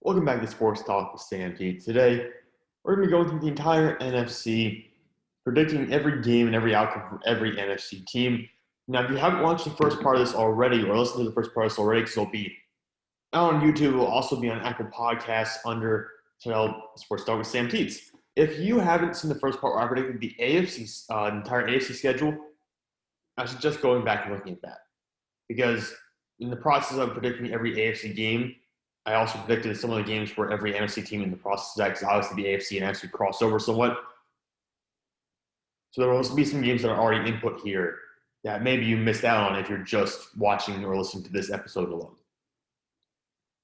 Welcome back to Sports Talk with Sam T. Today, we're going to be going through the entire NFC, predicting every game and every outcome from every NFC team. Now, if you haven't watched the first part of this already, or listened to the first part of this already, because it'll be out on YouTube, it will also be on Apple Podcasts under Untitled Sports Talk with Sam Teets. If you haven't seen the first part where I predicted the entire AFC schedule, I suggest going back and looking at that. Because in the process of predicting every AFC game, I also predicted some of the games where every NFC team in the process is that, because obviously the AFC and NFC cross over somewhat. So there will be some games that are already input here that maybe you missed out on if you're just watching or listening to this episode alone.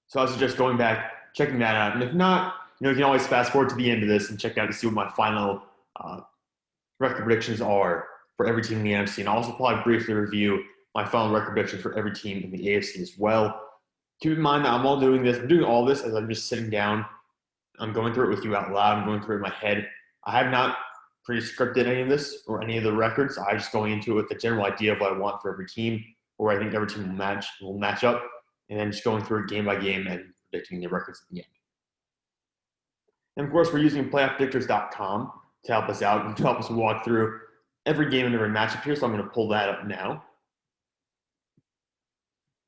So I suggest going back, checking that out. And if not, you can always fast forward to the end of this and check out to see what my final record predictions are for every team in the NFC. And I'll also probably briefly review my final record predictions for every team in the AFC as well. Keep in mind that I'm doing all this as I'm just sitting down. I'm going through it with you out loud. I'm going through it in my head. I have not pre-scripted any of this or any of the records. I'm just going into it with the general idea of what I want for every team, or I think every team will match up, and then just going through it game by game and predicting the records at the end. And of course, we're using playoffpredictors.com to help us out and to help us walk through every game and every matchup here. So I'm going to pull that up now.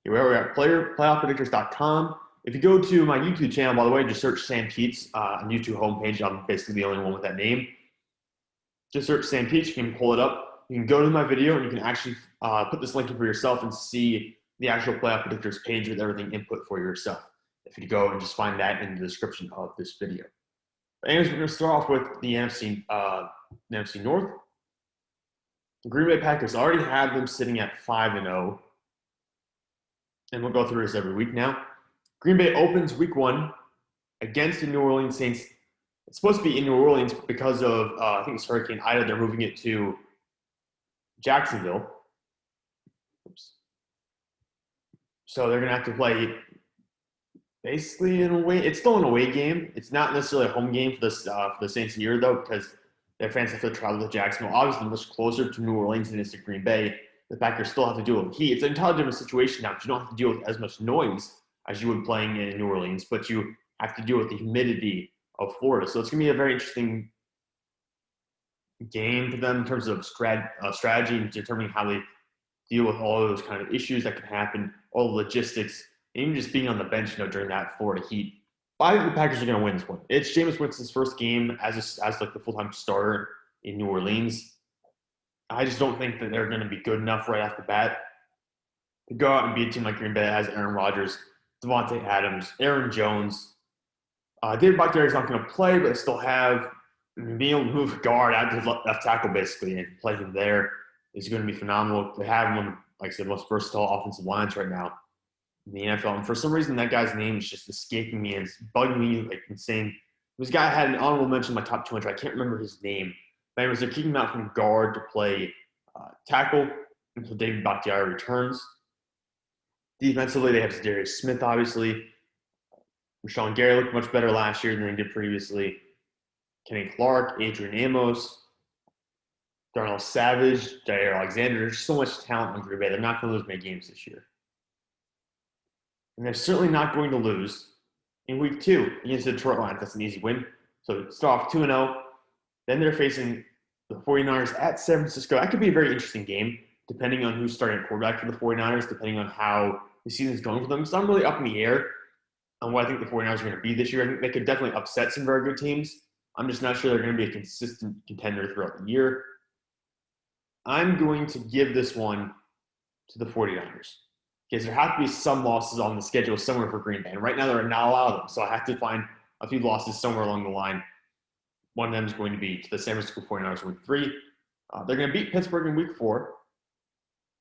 Here we are at playoffpredictors.com. If you go to my YouTube channel, by the way, just search Sam Teets on YouTube homepage. I'm basically the only one with that name. Just search Sam Teets. You can pull it up. You can go to my video, and you can actually put this link in for yourself and see the actual Playoff Predictors page with everything input for yourself. If you go and just find that in the description of this video. But anyways, we're going to start off with the NFC North. The Green Bay Packers already have them sitting at 5-0. And we'll go through this every week now. Green Bay opens week 1 against the New Orleans Saints. It's supposed to be in New Orleans because of, I think it's Hurricane Ida. They're moving it to Jacksonville. Oops. So they're going to have to play basically in a way. It's still an away game. It's not necessarily a home game for the Saints here, though, because their fans have to travel to Jacksonville. Obviously, much closer to New Orleans than it is to Green Bay. The Packers still have to deal with heat. It's an entirely different situation now, because you don't have to deal with as much noise as you would playing in New Orleans, but you have to deal with the humidity of Florida. So it's going to be a very interesting game for them in terms of strategy and determining how they deal with all of those kind of issues that can happen, all the logistics, and even just being on the bench during that Florida heat. But I think the Packers are going to win this one. It's Jameis Winston's first game as like the full-time starter in New Orleans. I just don't think that they're going to be good enough right off the bat to go out and beat a team like Green Bay that has Aaron Rodgers, Devontae Adams, Aaron Jones. David Bakhtiari is not going to play, but they still have being able to move guard out to left tackle basically and play him there is going to be phenomenal. They have one, like I said, most versatile offensive lines right now in the NFL. And for some reason, that guy's name is just escaping me and it's bugging me like insane. This guy had an honorable mention in my top 200. I can't remember his name. But anyways, they're kicking him out from guard to play tackle until David Bakhtiari returns. Defensively, they have Darius Smith, obviously. Rashawn Gary looked much better last year than they did previously. Kenny Clark, Adrian Amos, Darnell Savage, Jair Alexander. There's so much talent on Green Bay. They're not going to lose many games this year. And they're certainly not going to lose in week 2 against the Detroit Lions. That's an easy win. So start off 2-0. Then they're facing the 49ers at San Francisco. That could be a very interesting game, depending on who's starting at quarterback for the 49ers, depending on how the season's going for them. Because I'm really up in the air on what I think the 49ers are going to be this year. I think they could definitely upset some very good teams. I'm just not sure they're going to be a consistent contender throughout the year. I'm going to give this one to the 49ers. Because there have to be some losses on the schedule somewhere for Green Bay. And right now, there are not a lot of them. So I have to find a few losses somewhere along the line. One of them is going to be to the San Francisco 49ers in week 3. They're going to beat Pittsburgh in week 4.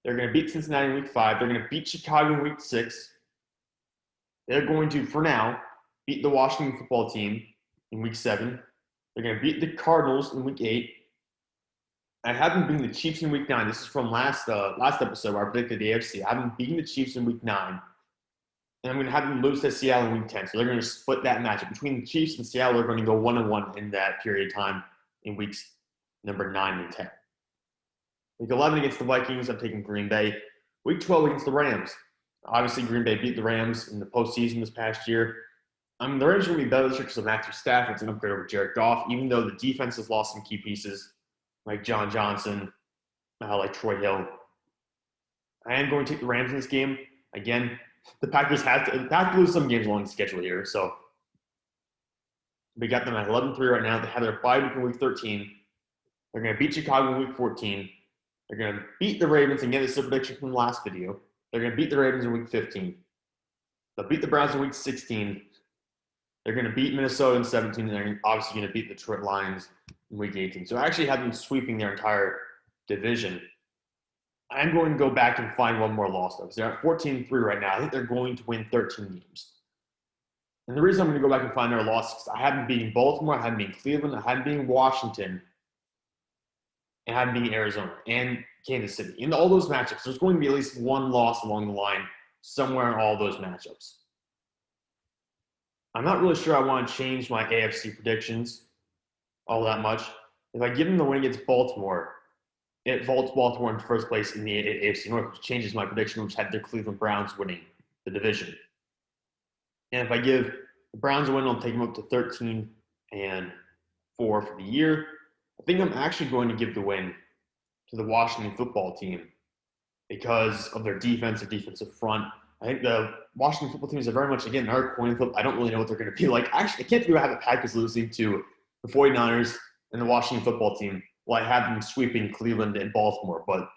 They're going to beat Cincinnati in week 5. They're going to beat Chicago in week 6. They're going to, for now, beat the Washington football team in week 7. They're going to beat the Cardinals in week 8. I have them beating the Chiefs in week 9. This is from last episode where I predicted the AFC. I have them beating the Chiefs in week 9. And I'm going to have them lose to Seattle in week 10. So they're going to split that matchup. Between the Chiefs and Seattle, they're going to go 1-1 in that period of time in weeks number 9 and 10. Week 11 against the Vikings, I'm taking Green Bay. Week 12 against the Rams. Obviously, Green Bay beat the Rams in the postseason this past year. The Rams are going to be better this year because of Matthew Stafford. It's an upgrade over Jared Goff, even though the defense has lost some key pieces like John Johnson, like Troy Hill. I am going to take the Rams in this game. Again, the Packers have to lose some games along the schedule here. So we got them at 11-3 right now. They have their bye week in week 13. They're going to beat Chicago in week 14. They're going to beat the Ravens. Again, this is a prediction from the last video. They're going to beat the Ravens in week 15. They'll beat the Browns in week 16. They're going to beat Minnesota in 17. And they're obviously going to beat the Detroit Lions in week 18. So I actually have them sweeping their entire division. I'm going to go back and find one more loss, though, because they're at 14-3 right now. I think they're going to win 13 games. And the reason I'm going to go back and find their loss is I have them beating Baltimore, I have them beating Cleveland, I have them beating Washington, and I have them beating Arizona and Kansas City. In all those matchups, there's going to be at least one loss along the line somewhere in all those matchups. I'm not really sure I want to change my AFC predictions all that much. If I give them the win against Baltimore, it vaults Baltimore in first place in the AFC North, which changes my prediction, which had the Cleveland Browns winning the division. And if I give the Browns a win, I'll take them up to 13-4 for the year. I think I'm actually going to give the win to the Washington football team because of their defensive front. I think the Washington football team is very much, again, another coin flip. I don't really know what they're going to be like. Actually, I can't believe I have the Packers losing to the 49ers and the Washington football team. Well, I have them sweeping Cleveland and Baltimore, but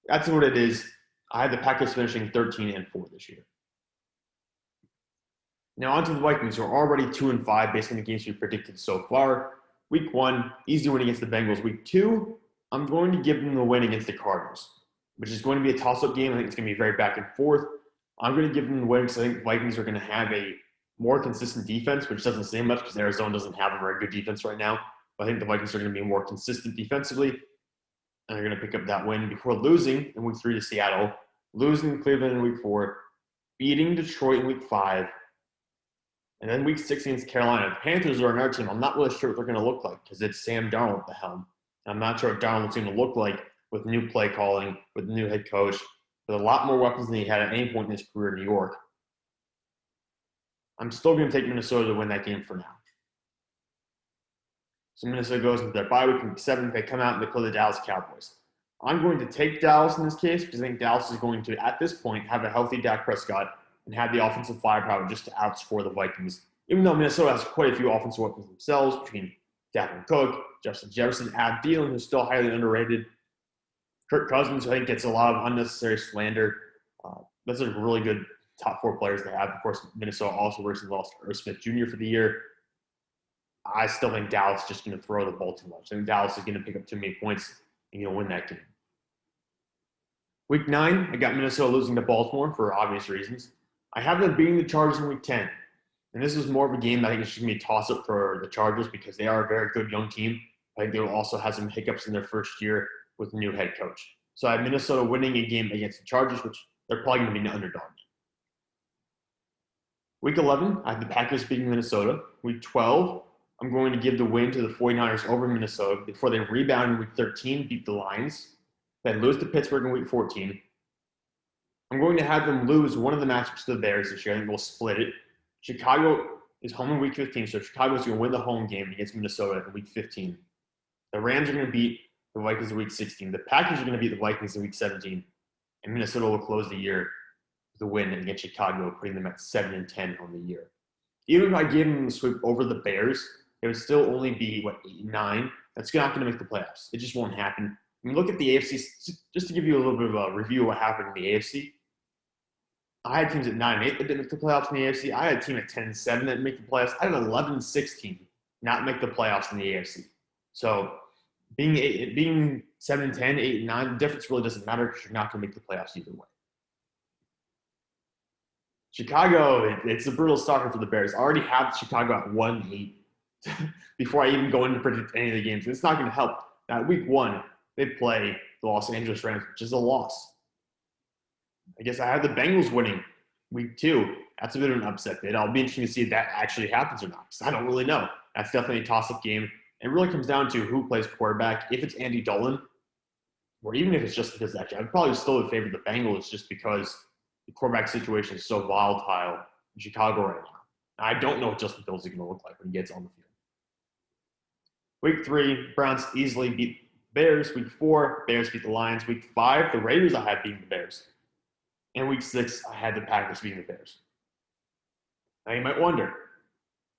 that's what it is. I had the Packers finishing 13-4 this year. Now on to the Vikings, who are already 2-5 based on the games we've predicted so far. Week 1, easy win against the Bengals. Week 2, I'm going to give them the win against the Cardinals, which is going to be a toss-up game. I think it's going to be very back and forth. I'm going to give them the win because I think the Vikings are going to have a more consistent defense, which doesn't say much because Arizona doesn't have a very good defense right now. I think the Vikings are going to be more consistent defensively, and they're going to pick up that win before losing in week 3 to Seattle, losing to Cleveland in week 4, beating Detroit in week 5, and then week 6 against Carolina. The Panthers are another team. I'm not really sure what they're going to look like because it's Sam Darnold at the helm. I'm not sure what Darnold's going to look like with new play calling, with the new head coach, with a lot more weapons than he had at any point in his career in New York. I'm still going to take Minnesota to win that game for now. So Minnesota goes into their bye week in week 7. They come out and they play the Dallas Cowboys. I'm going to take Dallas in this case because I think Dallas is going to, at this point, have a healthy Dak Prescott and have the offensive firepower just to outscore the Vikings. Even though Minnesota has quite a few offensive weapons themselves between Dalvin Cook, Justin Jefferson, Adam Thielen, who's still highly underrated, Kirk Cousins, who I think gets a lot of unnecessary slander. Those are really good top 4 players they have. Of course, Minnesota also recently lost Darius Smith Jr. for the year. I still think Dallas is just going to throw the ball too much. I think Dallas is going to pick up too many points and win that game. Week 9, I got Minnesota losing to Baltimore for obvious reasons. I have them beating the Chargers in week 10. And this is more of a game that I think is going to be a toss-up for the Chargers because they are a very good young team. I think they will also have some hiccups in their first year with a new head coach. So I have Minnesota winning a game against the Chargers, which they're probably going to be an underdog. Week 11, I have the Packers beating Minnesota. Week 12, I'm going to give the win to the 49ers over Minnesota before they rebound in week 13, beat the Lions, then lose to Pittsburgh in week 14. I'm going to have them lose one of the matchups to the Bears this year. I think we'll split it. Chicago is home in week 15, so Chicago's going to win the home game against Minnesota in week 15. The Rams are going to beat the Vikings in week 16. The Packers are going to beat the Vikings in week 17. And Minnesota will close the year with a win against Chicago, putting them at 7-10 on the year. Even if I gave them the sweep over the Bears, it would still only be, 8-9. That's not going to make the playoffs. It just won't happen. I mean, look at the AFC. Just to give you a little bit of a review of what happened in the AFC. I had teams at 9-8 that didn't make the playoffs in the AFC. I had a team at 10-7 that didn't make the playoffs. I had an 11-16 not make the playoffs in the AFC. So being 7-10, 8-9, the difference really doesn't matter because you're not going to make the playoffs either way. Chicago, it's a brutal start for the Bears. I already have Chicago at 1-8 before I even go in to predict any of the games. It's not going to help. Now, week 1, they play the Los Angeles Rams, which is a loss. I guess I have the Bengals winning week 2. That's a bit of an upset bid. I'll be interested to see if that actually happens or not because I don't really know. That's definitely a toss-up game. It really comes down to who plays quarterback. If it's Andy Dolan, or even if it's just because that, I'd probably still would favor the Bengals just because the quarterback situation is so volatile in Chicago right now. I don't know what Justin Fields is going to look like when he gets on the field. Week 3, Browns easily beat Bears. Week 4, Bears beat the Lions. Week 5, the Raiders I had beating the Bears. And Week 6, I had the Packers beating the Bears. Now you might wonder,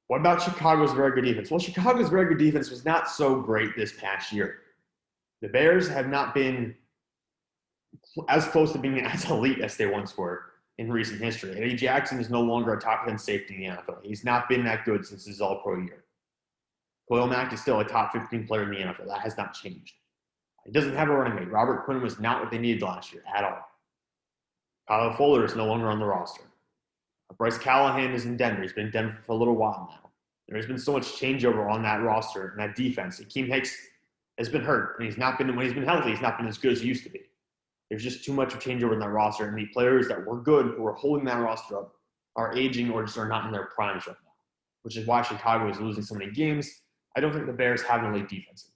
what about Chicago's very good defense? Well, Chicago's very good defense was not so great this past year. The Bears have not been as close to being as elite as they once were in recent history. Eddie Jackson is no longer a top 10 safety in the NFL. He's not been that good since his all-pro year. Khalil Mack is still a top 15 player in the NFL. That has not changed. He doesn't have a running mate. Robert Quinn was not what they needed last year at all. Kyle Fuller is no longer on the roster. Bryce Callahan is in Denver. He's been in Denver for a little while now. There's been so much changeover on that roster and that defense. Akeem Hicks has been hurt, and when he's been healthy, he's not been as good as he used to be. There's just too much of changeover in that roster, and the players that were good, who are holding that roster up, are aging or just are not in their primes right now, which is why Chicago is losing so many games. I don't think the Bears have an elite defense,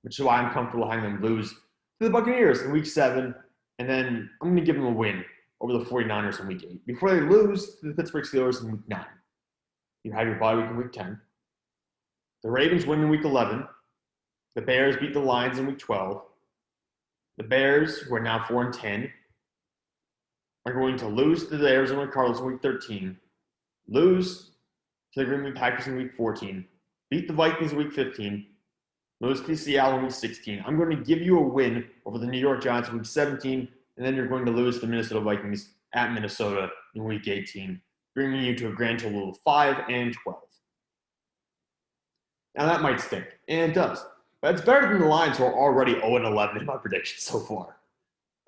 which is why I'm comfortable having them lose to the Buccaneers in Week 7, and then I'm going to give them a win over the 49ers in Week 8 before they lose to the Pittsburgh Steelers in Week 9. You have your bye week in Week 10. The Ravens win in Week 11. The Bears beat the Lions in Week 12. The Bears, who are now 4-10, are going to lose to the Arizona Cardinals in Week 13, lose to the Green Bay Packers in Week 14, beat the Vikings in Week 15, lose to Seattle in Week 16. I'm going to give you a win over the New York Giants in Week 17, and then you're going to lose to the Minnesota Vikings at Minnesota in Week 18, bringing you to a grand total of 5-12. Now that might stink, and it does. But it's better than the Lions, who are already 0-11 in my predictions so far.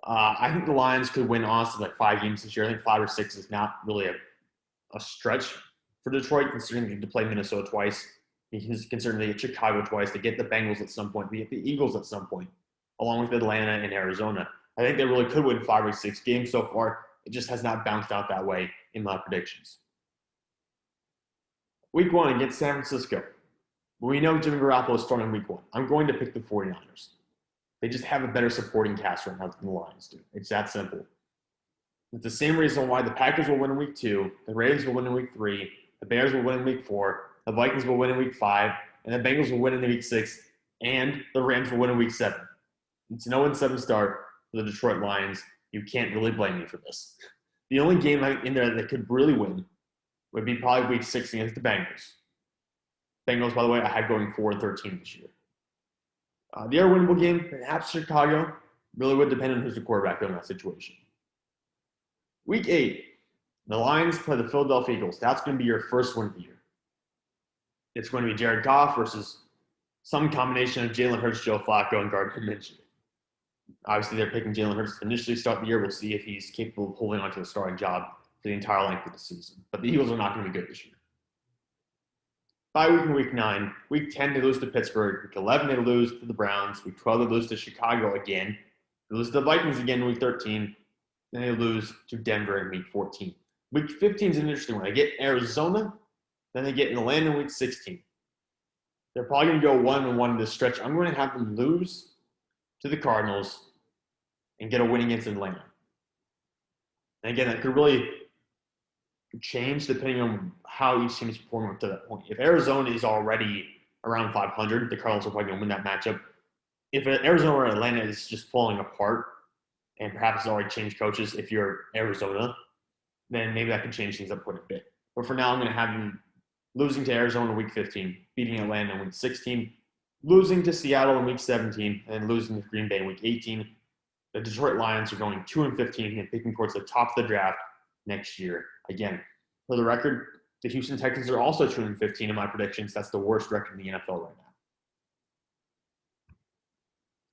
I think the Lions could win, honestly, like 5 games this year. I think 5 or 6 is not really a stretch for Detroit, considering they get to play Minnesota twice, considering they get Chicago twice, they get the Bengals at some point, they get the Eagles at some point, along with Atlanta and Arizona. I think they really could win 5 or 6 games so far. It just has not bounced out that way in my predictions. Week 1 against San Francisco. We know Jimmy Garoppolo is starting Week 1. I'm going to pick the 49ers. They just have a better supporting cast right now than the Lions do. It's that simple. It's the same reason why the Packers will win in Week 2, the Ravens will win in Week 3, the Bears will win in Week 4, the Vikings will win in Week 5, and the Bengals will win in Week 6, and the Rams will win in Week 7. It's an 0-7 start for the Detroit Lions. You can't really blame me for this. The only game in there that could really win would be probably Week 6 against the Bengals. Bengals, by the way, I had going 4-13 this year. The other winnable game, perhaps Chicago, really would depend on who's the quarterback in that situation. Week 8, the Lions play the Philadelphia Eagles. That's going to be your first win of the year. It's going to be Jared Goff versus some combination of Jalen Hurts, Joe Flacco, and Gardner Minshew. Obviously, they're picking Jalen Hurts to initially start the year. We'll see if he's capable of holding on to the starting job for the entire length of the season. But the Eagles are not going to be good this year. Bye week in Week 9. Week 10, they lose to Pittsburgh. Week 11, they lose to the Browns. Week 12, they lose to Chicago again. They lose to the Vikings again in Week 13. Then they lose to Denver in Week 14. Week 15 is an interesting one. They get Arizona. Then they get Atlanta in Week 16. They're probably going to go 1-1 in this stretch. I'm going to have them lose to the Cardinals and get a win against Atlanta. And again, that could really change depending on how each team is performing up to that point. If Arizona is already around 500, the Cardinals are probably going to win that matchup. If Arizona or Atlanta is just falling apart and perhaps has already changed coaches, if you're Arizona, then maybe that could change things up quite a bit. But for now, I'm going to have them losing to Arizona in Week 15, beating Atlanta in Week 16, losing to Seattle in Week 17, and then losing to Green Bay in Week 18. The Detroit Lions are going 2-15 and picking towards the top of the draft next year. Again, for the record, the Houston Texans are also 2-15 in my predictions. That's the worst record in the NFL right now.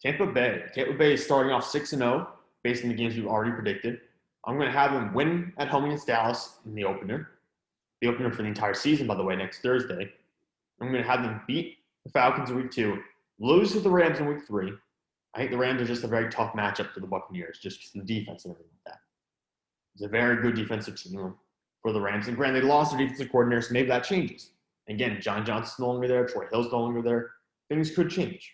Tampa Bay is starting off 6-0 based on the games we've already predicted. I'm going to have them win at home against Dallas in the opener. The opener for the entire season, by the way, next Thursday. I'm going to have them beat the Falcons in Week 2, lose to the Rams in Week 3. I think the Rams are just a very tough matchup for the Buccaneers, just because of the defense and everything like that. It's a very good defensive team for the Rams. And granted, they lost their defensive coordinator, so maybe that changes. Again, John Johnson's no longer there. Troy Hill's no longer there. Things could change.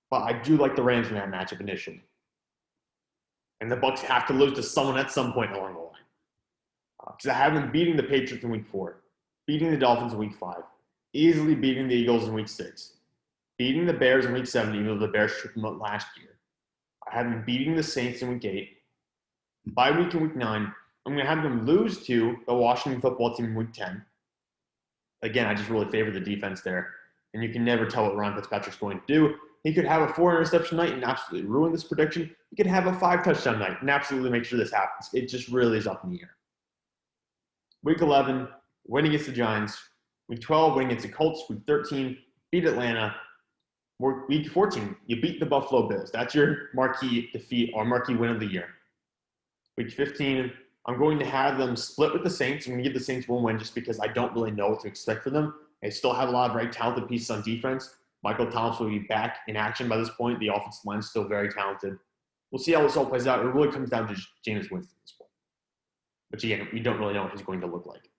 But I do like the Rams in that matchup initially. And the Bucs have to lose to someone at some point along the line. Because I have them beating the Patriots in week 4, beating the Dolphins in week 5, easily beating the Eagles in week 6, beating the Bears in week 7, even though the Bears tripped them up last year. I have them beating the Saints in week 8. Bye week in week 9, I'm going to have them lose to the Washington football team in week 10. Again, I just really favor the defense there. And you can never tell what Ryan Fitzpatrick's going to do. He could have a 4-interception night and absolutely ruin this prediction. He could have a 5-touchdown night and absolutely make sure this happens. It just really is up in the air. Week 11, win against the Giants. Week 12, win against the Colts. Week 13, beat Atlanta. Week 14, you beat the Buffalo Bills. That's your marquee defeat or marquee win of the year. Week 15, I'm going to have them split with the Saints. I'm going to give the Saints one win just because I don't really know what to expect from them. They still have a lot of very talented pieces on defense. Michael Thomas will be back in action by this point. The offensive line is still very talented. We'll see how this all plays out. It really comes down to Jameis Winston at this point. Which, again, we don't really know what he's going to look like.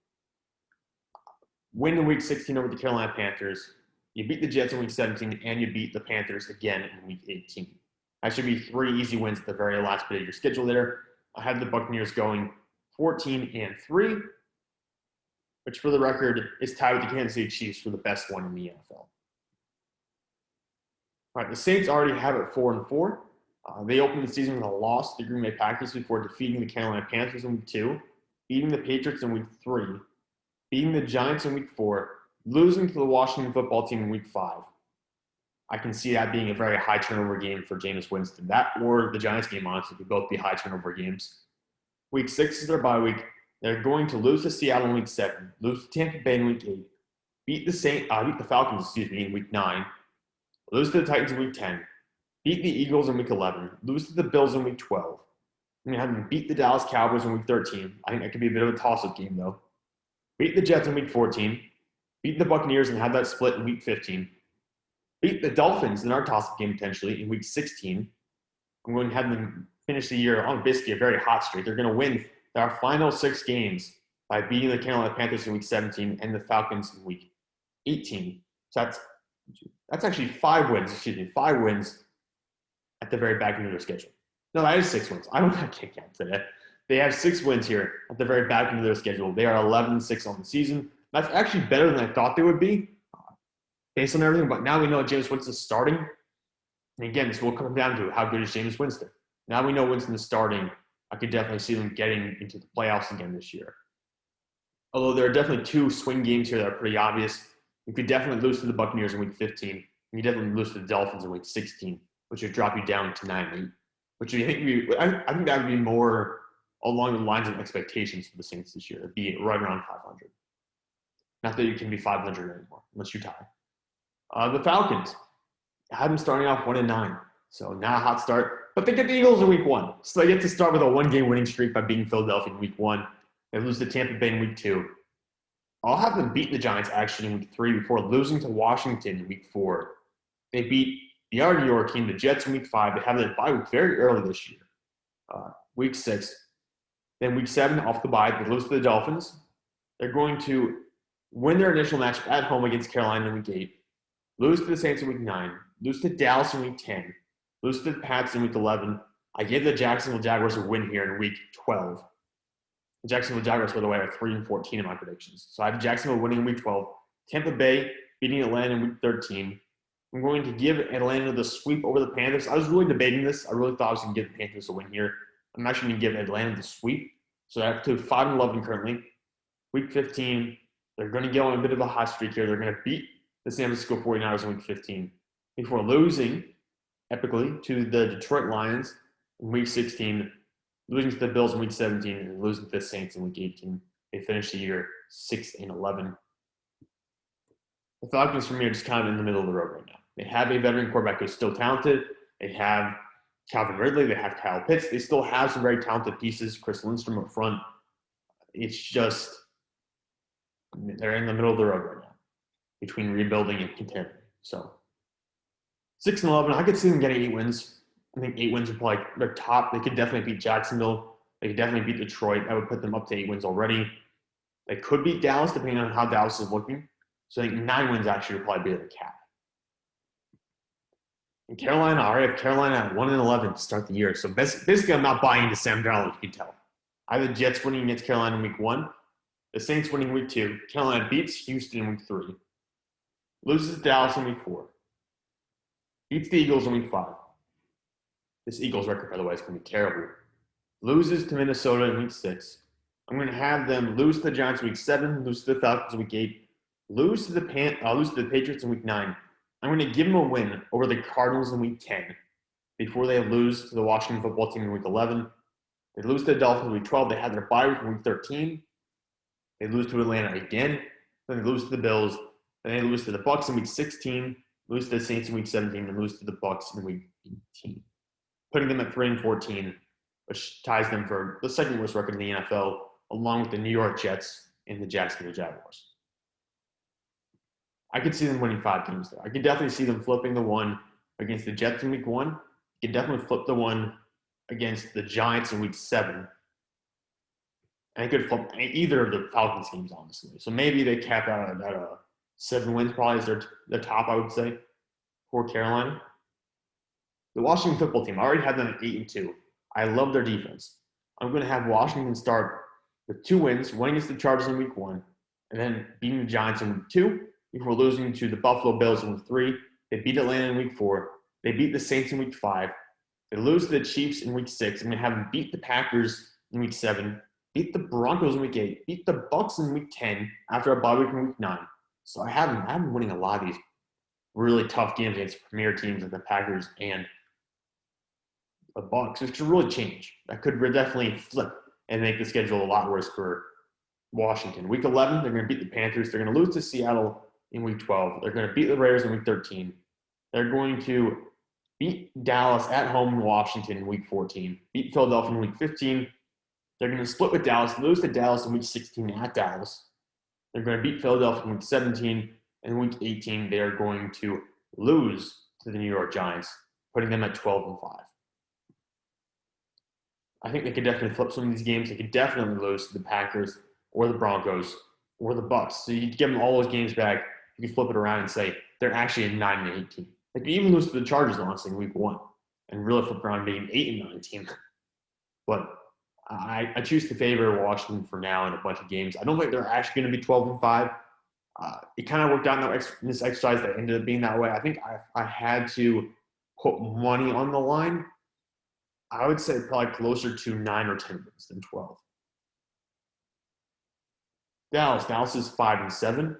Win in Week 16 over the Carolina Panthers. You beat the Jets in Week 17, and you beat the Panthers again in Week 18. That should be 3 easy wins at the very last bit of your schedule there. I have the Buccaneers going 14-3, which for the record is tied with the Kansas City Chiefs for the best one in the NFL. All right, the Saints already have it 4-4. They opened the season with a loss to the Green Bay Packers before defeating the Carolina Panthers in Week 2, beating the Patriots in Week 3, beating the Giants in Week 4, losing to the Washington football team in Week 5. I can see that being a very high turnover game for Jameis Winston. That or the Giants game, honestly, could both be high turnover games. Week 6 is their bye week. They're going to lose to Seattle in Week 7, lose to Tampa Bay in Week 8, beat the Falcons, in Week 9, lose to the Titans in Week 10, beat the Eagles in Week 11, lose to the Bills in Week 12. I'm going to have them beat the Dallas Cowboys in Week 13. I think that could be a bit of a toss-up game, though. Beat the Jets in Week 14, beat the Buccaneers and have that split in Week 15. Beat the Dolphins in our toss-up game potentially in Week 16. I'm going to have them finish the year on basically a very hot streak. They're going to win their final 6 games by beating the Carolina Panthers in Week 17 and the Falcons in Week 18. So that's actually 5 wins. 5 wins at the very back end of their schedule. No, that is 6 wins. I can't count today. They have 6 wins here at the very back end of their schedule. They are 11-6 on the season. That's actually better than I thought they would be, based on everything. But now we know Jameis Winston is starting. And again, this will come down to how good is Jameis Winston. Now we know Winston is starting. I could definitely see them getting into the playoffs again this year. Although there are definitely 2 swing games here that are pretty obvious. You could definitely lose to the Buccaneers in Week 15. And you definitely lose to the Dolphins in Week 16, which would drop you down to 9-8. Which I think that would be more along the lines of expectations for the Saints this year. It'd be right around 500. Not that you can be 500 anymore, unless you tie. The Falcons, I had them starting off 1-9. So not a hot start, but they get the Eagles in Week 1. So they get to start with a 1-game winning streak by beating Philadelphia in Week 1. They lose to Tampa Bay in Week 2. I'll have them beat the Giants actually in Week 3 before losing to Washington in Week 4. They beat the other New York team, the Jets, in Week 5. They have their bye week very early this year, Week 6. Then Week 7, off the bye, they lose to the Dolphins. They're going to win their initial match at home against Carolina in Week 8, lose to the Saints in Week 9, lose to Dallas in Week 10, lose to the Pats in Week 11. I gave the Jacksonville Jaguars a win here in Week 12. The Jacksonville Jaguars, by the way, are 3-14 in my predictions. So I have Jacksonville winning in Week 12, Tampa Bay beating Atlanta in Week 13. I'm going to give Atlanta the sweep over the Panthers. I was really debating this. I really thought I was going to give the Panthers a win here. I'm actually going to give Atlanta the sweep. So I have to 5-11 currently. Week 15, they're going to get on a bit of a hot streak here. They're going to beat the San Francisco 49ers in Week 15 before losing epically to the Detroit Lions in Week 16, losing to the Bills in Week 17, and losing to the Saints in Week 18. They finished the year 6-11. The Falcons, for me, are just kind of in the middle of the road right now. They have a veteran quarterback who's still talented. They have Calvin Ridley. They have Kyle Pitts. They still have some very talented pieces. Chris Lindstrom up front. It's just they're in the middle of the road right now between rebuilding and contending. So 6-11. I could see them getting 8 wins. I think 8 wins are probably their top. They could definitely beat Jacksonville. They could definitely beat Detroit. That would put them up to 8 wins already. They could beat Dallas, depending on how Dallas is looking. So I think 9 wins actually would probably be the cap. In Carolina, I already have Carolina at 1-11 to start the year. So basically, I'm not buying into Sam Darnold, you can tell. I have the Jets winning against Carolina in week 1, the Saints winning week 2, Carolina beats Houston in week 3, loses to Dallas in week 4, beats the Eagles in week 5. This Eagles record, by the way, is going to be terrible. Loses to Minnesota in week 6. I'm going to have them lose to the Giants in week 7, lose to the Falcons in week 8, lose to the Patriots in week 9. I'm going to give them a win over the Cardinals in week 10 before they lose to the Washington football team in week 11. They lose to the Dolphins in week 12. They have their bye week in week 13. They lose to Atlanta again. Then they lose to the Bills. Then they lose to the Bucs in week 16, lose to the Saints in week 17, and lose to the Bucs in week 18, putting them at 3-14, which ties them for the second worst record in the NFL, along with the New York Jets and the Jacksonville Jaguars. I could see them winning 5 games there. I could definitely see them flipping the one against the Jets in week 1. You could definitely flip the one against the Giants in week 7. And I could flip either of the Falcons games, honestly. So maybe they cap out at 7 wins, probably is their top, I would say, for Carolina. The Washington football team, I already had them at 8-2. I love their defense. I'm going to have Washington start with 2 wins, one against the Chargers in week 1, and then beating the Giants in week 2, before losing to the Buffalo Bills in week 3. They beat Atlanta in week 4. They beat the Saints in week 5. They lose to the Chiefs in week 6. I'm going to have them beat the Packers in week 7, beat the Broncos in week 8, beat the Bucs in week 10 after a bye week in week 9. So I have them winning a lot of these really tough games against premier teams like the Packers and the Bucs, which could really change. That could definitely flip and make the schedule a lot worse for Washington. Week 11, they're going to beat the Panthers. They're going to lose to Seattle in week 12. They're going to beat the Raiders in week 13. They're going to beat Dallas at home in Washington in week 14, beat Philadelphia in week 15. They're going to split with Dallas, lose to Dallas in week 16 at Dallas. They're going to beat Philadelphia in week 17. And week 18, they are going to lose to the New York Giants, putting them at 12-5. I think they could definitely flip some of these games. They could definitely lose to the Packers or the Broncos or the Bucs. So you give them all those games back. You can flip it around and say they're actually a 9-8 team. They could even lose to the Chargers, honestly, in week 1 and really flip around being 8-9 team. But I choose to favor Washington for now in a bunch of games. I don't think they're actually going to be 12-5. It kind of worked out in this exercise that ended up being that way. I think I had to put money on the line. I would say probably closer to 9 or 10 wins than 12. Dallas is 5-7.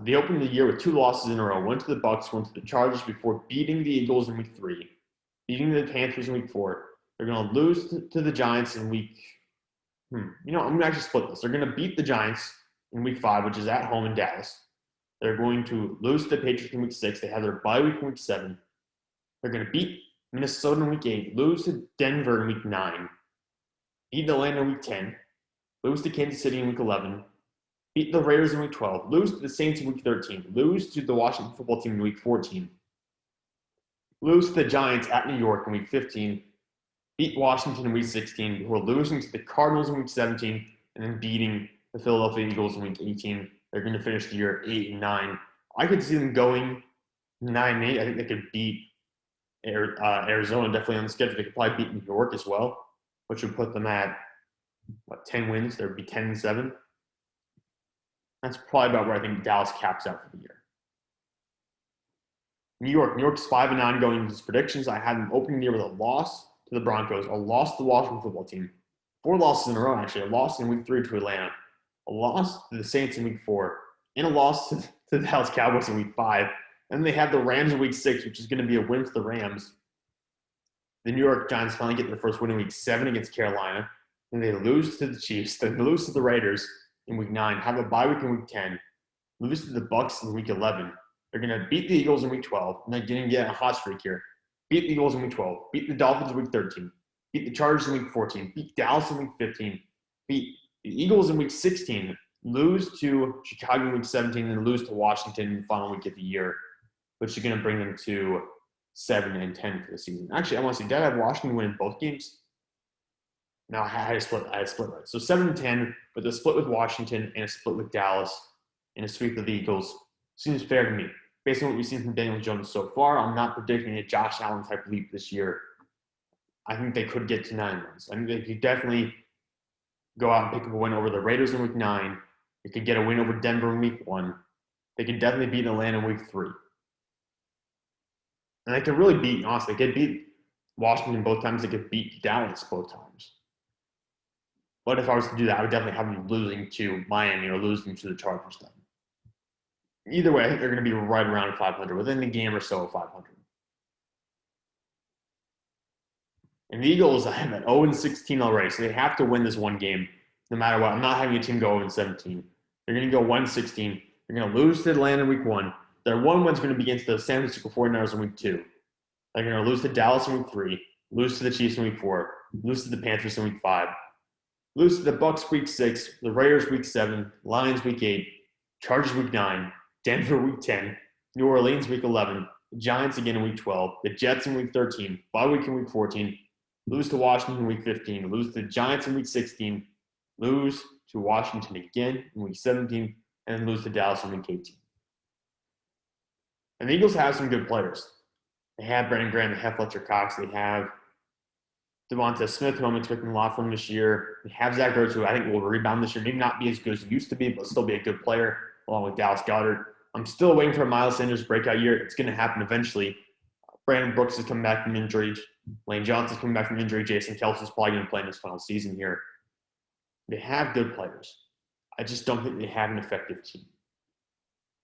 They opened the year with 2 losses in a row. One to the Bucs, one to the Chargers before beating the Eagles in week 3, beating the Panthers in week 4. They're going to lose to the Giants in week. I'm going to actually split this. They're going to beat the Giants in week 5, which is at home in Dallas. They're going to lose to the Patriots in week 6. They have their bye week in week 7. They're going to beat Minnesota in week 8, lose to Denver in week 9, beat Atlanta in week 10, lose to Kansas City in week 11, beat the Raiders in week 12, lose to the Saints in week 13, lose to the Washington football team in week 14, lose to the Giants at New York in week 15, beat Washington in week 16 before losing to the Cardinals in week 17, and then beating the Philadelphia Eagles in week 18. They're going to finish the year 8-9. I could see them going 9-8. I think they could beat Arizona definitely on the schedule. They could probably beat New York as well, which would put them at 10 wins. There would be 10-7. That's probably about where I think Dallas caps out for the year. New York's 5-9 going into his predictions. I had them opening the year with a loss to the Broncos, a loss to the Washington football team, 4 losses in a row actually, a loss in week 3 to Atlanta, a loss to the Saints in week 4, and a loss to the Dallas Cowboys in week 5. And they have the Rams in week 6, which is going to be a win for the Rams. The New York Giants finally get their first win in week 7 against Carolina. Then they lose to the Chiefs. Then they lose to the Raiders in week 9. Have a bye week in week 10. Lose to the Bucs in week 11. They're going to beat the Eagles in week 12. And they're going to get a hot streak here. Beat the Eagles in week 12. Beat the Dolphins in week 13. Beat the Chargers in week 14. Beat Dallas in week 15. Beat the Eagles in week 16. Lose to Chicago in week 17. And lose to Washington in the final week of the year, which is going to bring them to 7-10 for the season. Actually, I want to say, did I have Washington win both games? No, I had a split right. So 7-10, but the split with Washington and a split with Dallas and a sweep of the Eagles seems fair to me. Based on what we've seen from Daniel Jones so far, I'm not predicting a Josh Allen type leap this year. I think they could get to 9 wins. I think they could definitely go out and pick up a win over the Raiders in week 9. They could get a win over Denver in week 1. They could definitely beat Atlanta in week 3. And they could really beat, honestly, they could beat Washington both times. They could beat Dallas both times. But if I was to do that, I would definitely have them losing to Miami or losing to the Chargers then. Either way, I think they're going to be right around 500, within the game or so of 500. And the Eagles, I have at 0-16 already, so they have to win this one game no matter what. I'm not having a team go 0-17. They're going to go 1-16. They're going to lose to Atlanta in week 1. Their one win's going to be against the San Francisco 49ers in week 2. They're going to lose to Dallas in week 3, lose to the Chiefs in week 4, lose to the Panthers in week 5, lose to the Bucs week 6, the Raiders week 7, Lions week 8, Chargers week 9, Denver week 10, New Orleans week 11, the Giants again in week 12, the Jets in week 13, bye week in week 14, lose to Washington in week 15, lose to the Giants in week 16, lose to Washington again in week 17, and then lose to Dallas in week 18. And the Eagles have some good players. They have Brandon Graham, they have Fletcher Cox, they have Devonta Smith, who I'm expecting a lot from this year. They have Zach Ertz, who I think will rebound this year. Maybe not be as good as he used to be, but still be a good player, along with Dallas Goedert. I'm still waiting for a Miles Sanders breakout year. It's going to happen eventually. Brandon Brooks is coming back from injury. Lane Johnson's coming back from injury. Jason Kelsey's probably going to play in his final season here. They have good players. I just don't think they have an effective team.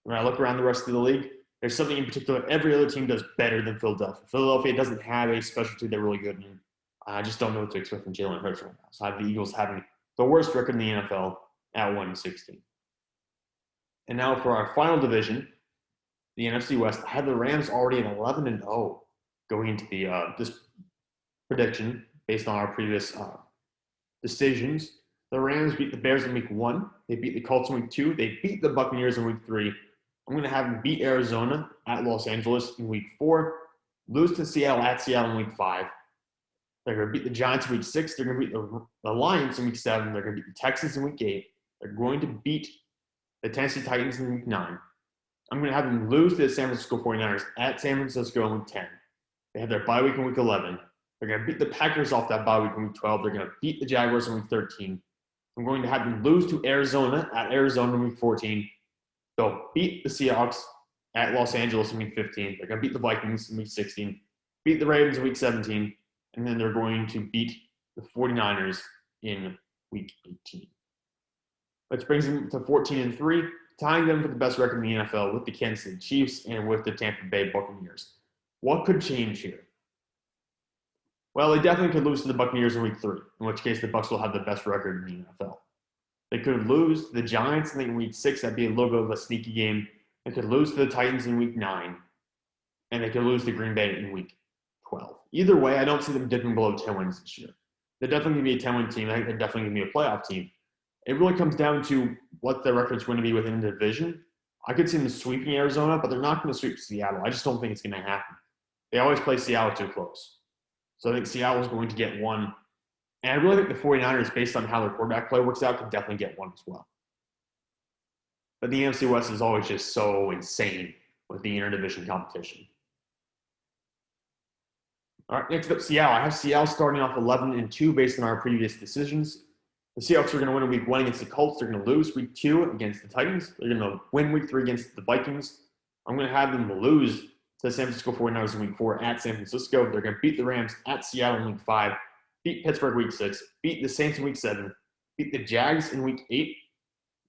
When I look around the rest of the league, there's something in particular every other team does better than Philadelphia. Philadelphia doesn't have a specialty they're really good in. I just don't know what to expect from Jalen Hurts right now. So I have the Eagles having the worst record in the NFL at 1-16. And now for our final division, the NFC West, I have the Rams already at 11-0 going into the this prediction based on our previous decisions. The Rams beat the Bears in week 1. They beat the Colts in week 2. They beat the Buccaneers in week 3. I'm going to have them beat Arizona at Los Angeles in week 4. Lose to Seattle at Seattle in week 5. They're going to beat the Giants in week 6. They're going to beat the Lions in week 7. They're going to beat the Texans in week 8. They're going to beat the Tennessee Titans in week 9. I'm going to have them lose to the San Francisco 49ers at San Francisco in week 10. They have their bye week in week 11. They're going to beat the Packers off that bye week in week 12. They're going to beat the Jaguars in week 13. I'm going to have them lose to Arizona at Arizona in week 14. They'll beat the Seahawks at Los Angeles in week 15. They're going to beat the Vikings in week 16, beat the Ravens in week 17, and then they're going to beat the 49ers in week 18. Which brings them to 14-3, tying them for the best record in the NFL with the Kansas City Chiefs and with the Tampa Bay Buccaneers. What could change here? Well, they definitely could lose to the Buccaneers in week 3, in which case the Bucs will have the best record in the NFL. They could lose to the Giants in week 6. That'd be a little bit of a sneaky game. They could lose to the Titans in week 9. And they could lose to Green Bay in week 12. Either way, I don't see them dipping below 10 wins this year. They're definitely going to be a 10-win team. I think they're definitely going to be a playoff team. It really comes down to what their record's going to be within the division. I could see them sweeping Arizona, but they're not going to sweep Seattle. I just don't think it's going to happen. They always play Seattle too close. So I think Seattle is going to get one. And I really think the 49ers, based on how their quarterback play works out, can definitely get one as well. But the NFC West is always just so insane with the interdivision competition. All right, next up, Seattle. I have Seattle starting off 11-2 based on our previous decisions. The Seahawks are going to win week 1 against the Colts. They're going to lose week 2 against the Titans. They're going to win week 3 against the Vikings. I'm going to have them lose to the San Francisco 49ers in week 4 at San Francisco. They're going to beat the Rams at Seattle in week 5, beat Pittsburgh week 6, beat the Saints in week 7, beat the Jags in week 8.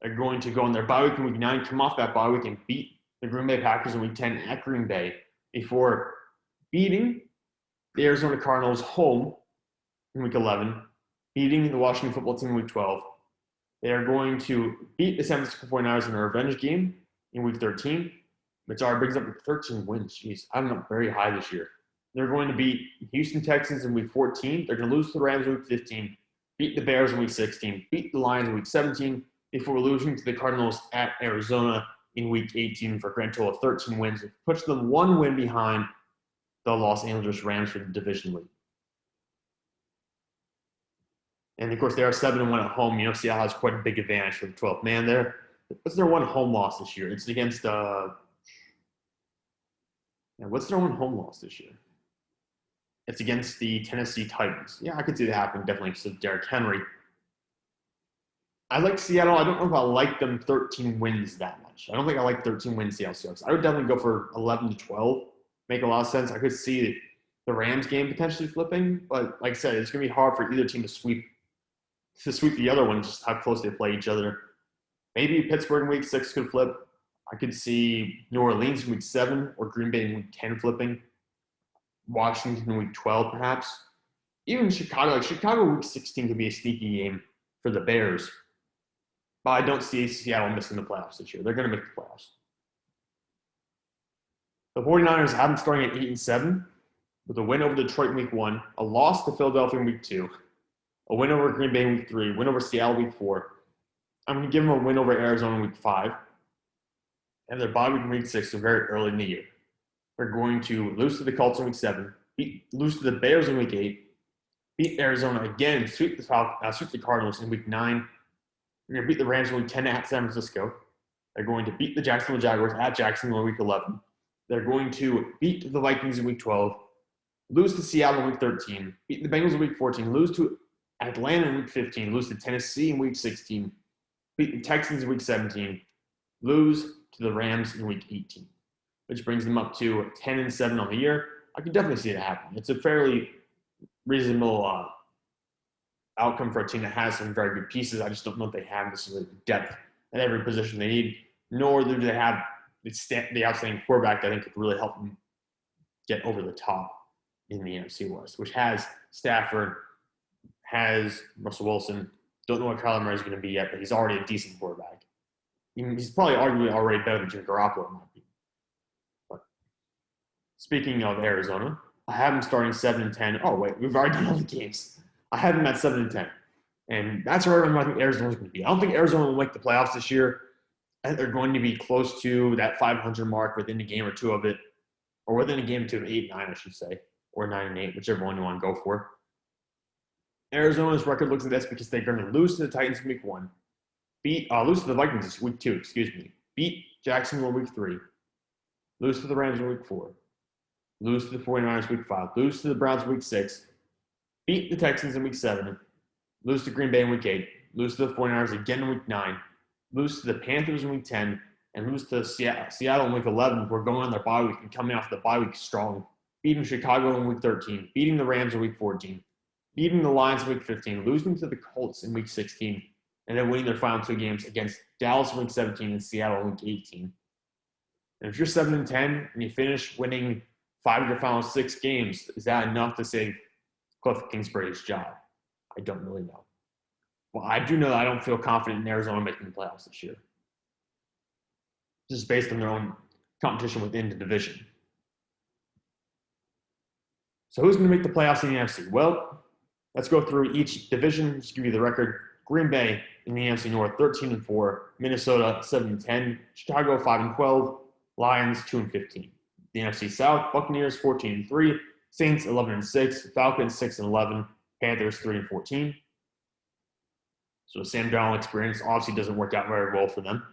They're going to go on their bye week in week 9, come off that bye week, and beat the Green Bay Packers in week 10 at Green Bay before beating the Arizona Cardinals home in week 11, beating the Washington football team in week 12. They are going to beat the San Francisco 49ers in a revenge game in week 13, which already brings up to 13 wins. Jeez, I'm not very high this year. They're going to beat Houston Texans in week 14. They're going to lose to the Rams in week 15, beat the Bears in week 16, beat the Lions in week 17, before losing to the Cardinals at Arizona in week 18 for a grand total of 13 wins, which puts them one win behind the Los Angeles Rams for the division lead. And, of course, they are 7-1 at home. You know, Seattle has quite a big advantage for the 12th man there. What's their one home loss this year? It's against what's their one home loss this year? It's against the Tennessee Titans. Yeah, I could see that happening, definitely, because of Derrick Henry. I like Seattle. I don't know if I like them 13 wins that much. I don't think I like 13 wins Seattle Seahawks. I would definitely go for 11 to 12. Make a lot of sense. I could see the Rams game potentially flipping, but like I said, it's going to be hard for either team to sweep the other one, just how close they play each other. Maybe Pittsburgh in week 6 could flip. I could see New Orleans in week 7 or Green Bay in week 10 flipping. Washington in week 12, perhaps. Even Chicago, like Chicago week 16 could be a sneaky game for the Bears. But I don't see Seattle missing the playoffs this year. They're going to make the playoffs. The 49ers have them starting at 8-7 with a win over Detroit in week 1, a loss to Philadelphia in week 2, a win over Green Bay in week 3, win over Seattle week 4. I'm going to give them a win over Arizona in week 5. And their bye week in week 6 are very early in the year. They're going to lose to the Colts in week 7, lose to the Bears in week 8, beat Arizona again, sweep the Cardinals in week 9. They're going to beat the Rams in week 10 at San Francisco. They're going to beat the Jacksonville Jaguars at Jacksonville in week 11. They're going to beat the Vikings in week 12, lose to Seattle in week 13, beat the Bengals in week 14, lose to Atlanta in week 15, lose to Tennessee in week 16, beat the Texans in week 17, lose to the Rams in week 18, which brings them up to 10-7 on the year. I can definitely see it happen. It's a fairly reasonable outcome for a team that has some very good pieces. I just don't know if they have this depth at every position they need, nor do they have the outstanding quarterback that I think could really help them get over the top in the NFC West, which has Stafford, has Russell Wilson. Don't know what Kyler Murray is going to be yet, but he's already a decent quarterback. He's probably arguably already better than Jimmy Garoppolo might be. But speaking of Arizona, I have them starting 7-10. Oh, wait, we've already done all the games. I have them at 7-10. And that's where I think Arizona's going to be. I don't think Arizona will make the playoffs this year. I think they're going to be close to that 500 mark within a game or two of it, or within a game or two of 8-9, I should say, or 9-8, whichever one you want to go for. Arizona's record looks at this because they're going to lose to the Titans in week 1, lose to the Vikings week 2, beat Jacksonville week 3, lose to the Rams in week 4, lose to the 49ers week 5, lose to the Browns week 6, beat the Texans in week 7, lose to Green Bay in week 8, lose to the 49ers again in week 9, lose to the Panthers in week 10, and lose to Seattle in week 11. We're going on their bye week and coming off the bye week strong, beating Chicago in week 13, beating the Rams in week 14, beating the Lions in week 15, losing to the Colts in week 16, and then winning their final 2 games against Dallas in week 17 and Seattle in week 18. And if you're 7-10 and you finish winning 5 of your final 6 games, is that enough to save Cliff Kingsbury's job? I don't really know. Well, I do know that I don't feel confident in Arizona making the playoffs this year, just based on their own competition within the division. So who's going to make the playoffs in the NFC? Well, let's go through each division. Just give you the record. Green Bay in the NFC North, 13-4. Minnesota, 7-10. Chicago, 5-12. Lions, 2-15. The NFC South, Buccaneers, 14-3. Saints, 11-6. Falcons, 6-11. Panthers, 3-14. So the Sam Darnold experience obviously doesn't work out very well for them.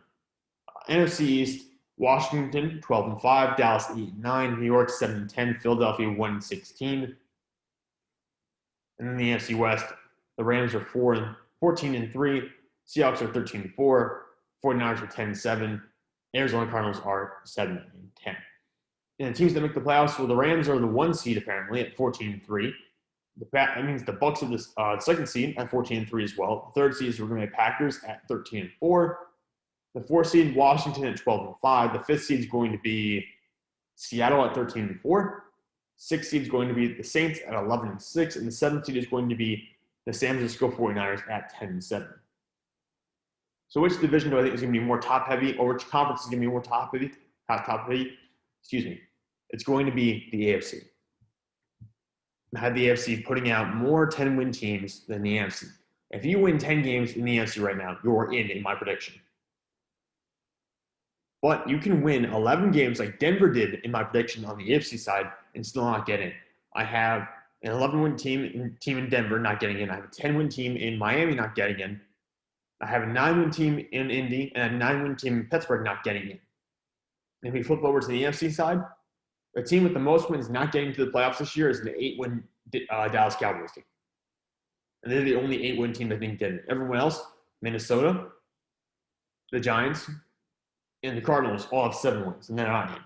NFC East, Washington, 12-5. Dallas, 8-9. New York, 7-10. Philadelphia, 1-16. And then the NFC West, the Rams are 14-3. Seahawks are 13-4. 49ers are 10-7. Arizona Cardinals are 7-10. And the teams that make the playoffs, well, the Rams are the 1 seed apparently at 14-3. That means the Bucs are the second seed at 14-3 as well. The third seed is the Green Bay Packers at 13-4. The 4th seed, Washington at 12-5. The 5th seed is going to be Seattle at 13-4. 6th seed is going to be the Saints at 11-6. And the 7th seed is going to be the San Francisco 49ers at 10-7. So which division do I think is going to be more top-heavy, or which conference is going to be more top-heavy? Excuse me. It's going to be the AFC. I had the AFC putting out more 10-win teams than the NFC. If you win 10 games in the NFC right now, you're in my prediction. But you can win 11 games like Denver did in my prediction on the AFC side and still not get in. I have an 11-win team in Denver not getting in. I have a 10-win team in Miami not getting in. I have a 9-win team in Indy and a 9-win team in Pittsburgh not getting in. And if we flip over to the NFC side, the team with the most wins not getting to the playoffs this year is an 8-win Dallas Cowboys team. And they're the only 8-win team that didn't get in. Everyone else, Minnesota, the Giants, and the Cardinals all have 7 wins, and then I am.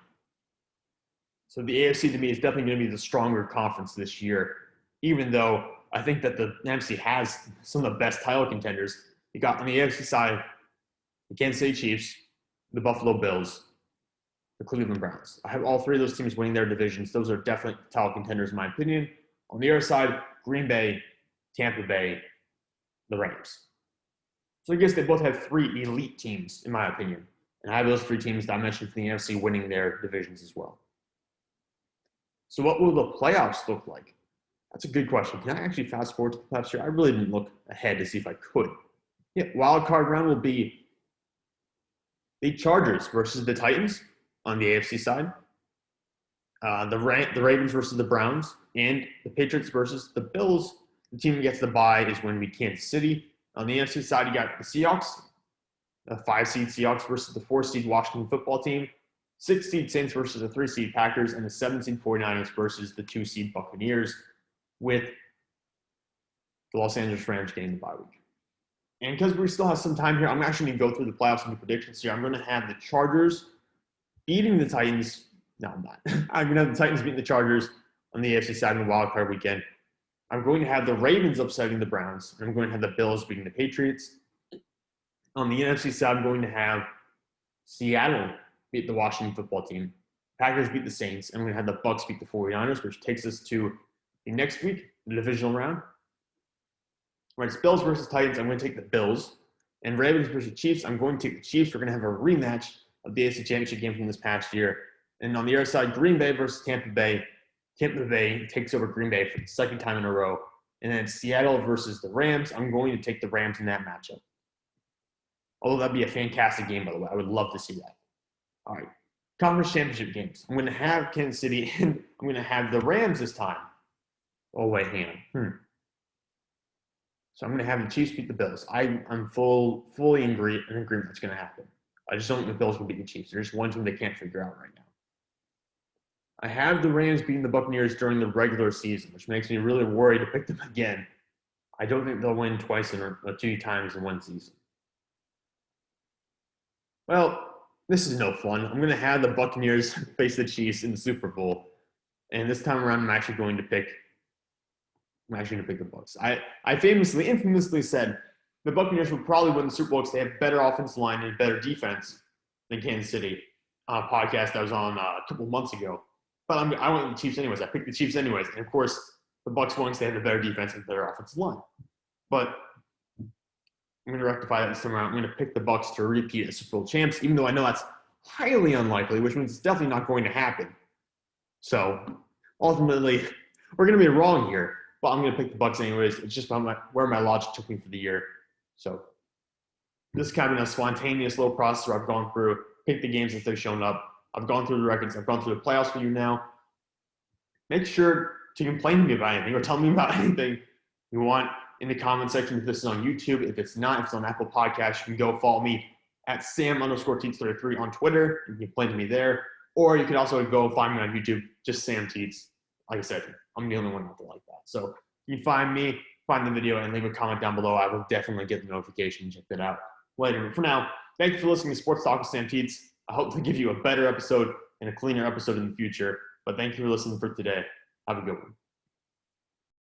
So the AFC to me is definitely going to be the stronger conference this year, even though I think that the NFC has some of the best title contenders. You got on the AFC side, the Kansas City Chiefs, the Buffalo Bills, the Cleveland Browns. I have all 3 of those teams winning their divisions. Those are definitely title contenders in my opinion. On the other side, Green Bay, Tampa Bay, the Rams. So I guess they both have 3 elite teams, in my opinion. And I have those 3 teams that I mentioned for the NFC winning their divisions as well. So what will the playoffs look like? That's a good question. Can I actually fast forward to the playoffs here? I really didn't look ahead to see if I could. Yeah, wild card round will be the Chargers versus the Titans on the AFC side, the Ravens versus the Browns, and the Patriots versus the Bills. The team that gets the bye is going to be Kansas City. On the NFC side, you got the Seahawks, the 5-seed Seahawks versus the 4-seed Washington football team, 6-seed Saints versus the 3-seed Packers, and the 7-seed 49ers versus the 2-seed Buccaneers, with the Los Angeles Rams getting the bye week. And because we still have some time here, I'm actually going to go through the playoffs and the predictions here. I'm going to have the Chargers beating the Titans. No, I'm not. I'm going to have the Titans beating the Chargers on the AFC side in the wild card weekend. I'm going to have the Ravens upsetting the Browns. And I'm going to have the Bills beating the Patriots. On the NFC side, I'm going to have Seattle beat the Washington football team. Packers beat the Saints. And I'm going to have the Bucs beat the 49ers, which takes us to the next week, the divisional round. When it's Bills versus Titans, I'm going to take the Bills. And Ravens versus Chiefs, I'm going to take the Chiefs. We're going to have a rematch of the AFC Championship game from this past year. And on the other side, Green Bay versus Tampa Bay. Tampa Bay takes over Green Bay for the 2nd time in a row. And then Seattle versus the Rams. I'm going to take the Rams in that matchup. Although that'd be a fantastic game, by the way. I would love to see that. All right. Conference championship games. I'm going to have Kansas City, and I'm going to have the Rams this time. Oh, wait, hang on. So I'm going to have the Chiefs beat the Bills. I'm fully in agreement that's going to happen. I just don't think the Bills will beat the Chiefs. There's one team they can't figure out right now. I have the Rams beating the Buccaneers during the regular season, which makes me really worried to pick them again. I don't think they'll win twice or 2 times in one season. Well, this is no fun. I'm going to have the Buccaneers face the Chiefs in the Super Bowl. And this time around, I'm actually going to pick the Bucs. I infamously said the Buccaneers would probably win the Super Bowl because they have better offensive line and better defense than Kansas City. Podcast that was on a couple months ago. But I went with the Chiefs anyways. I picked the Chiefs anyways. And, of course, the Bucs won because they have a better defense and better offensive line. But I'm going to rectify that this time around. I'm going to pick the Bucs to repeat as Super Bowl champs, even though I know that's highly unlikely, which means it's definitely not going to happen. So, ultimately, we're going to be wrong here. But I'm going to pick the Bucs anyways. It's just where my logic took me for the year. So, this is kind of a spontaneous little process where I've gone through, picked the games as they've shown up. I've gone through the records. I've gone through the playoffs for you now. Make sure to complain to me about anything or tell me about anything you want in the comment section. If this is on YouTube, if it's not, if it's on Apple Podcasts, you can go follow me at Sam_Teets33 on Twitter. You can complain to me there. Or you can also go find me on YouTube, just Sam Teets. Like I said, I'm the only one out there like that. So you can find me, find the video, and leave a comment down below. I will definitely get the notification and check that out later. But for now, thank you for listening to Sports Talk with Sam Teets. I hope to give you a better episode and a cleaner episode in the future. But thank you for listening for today. Have a good one.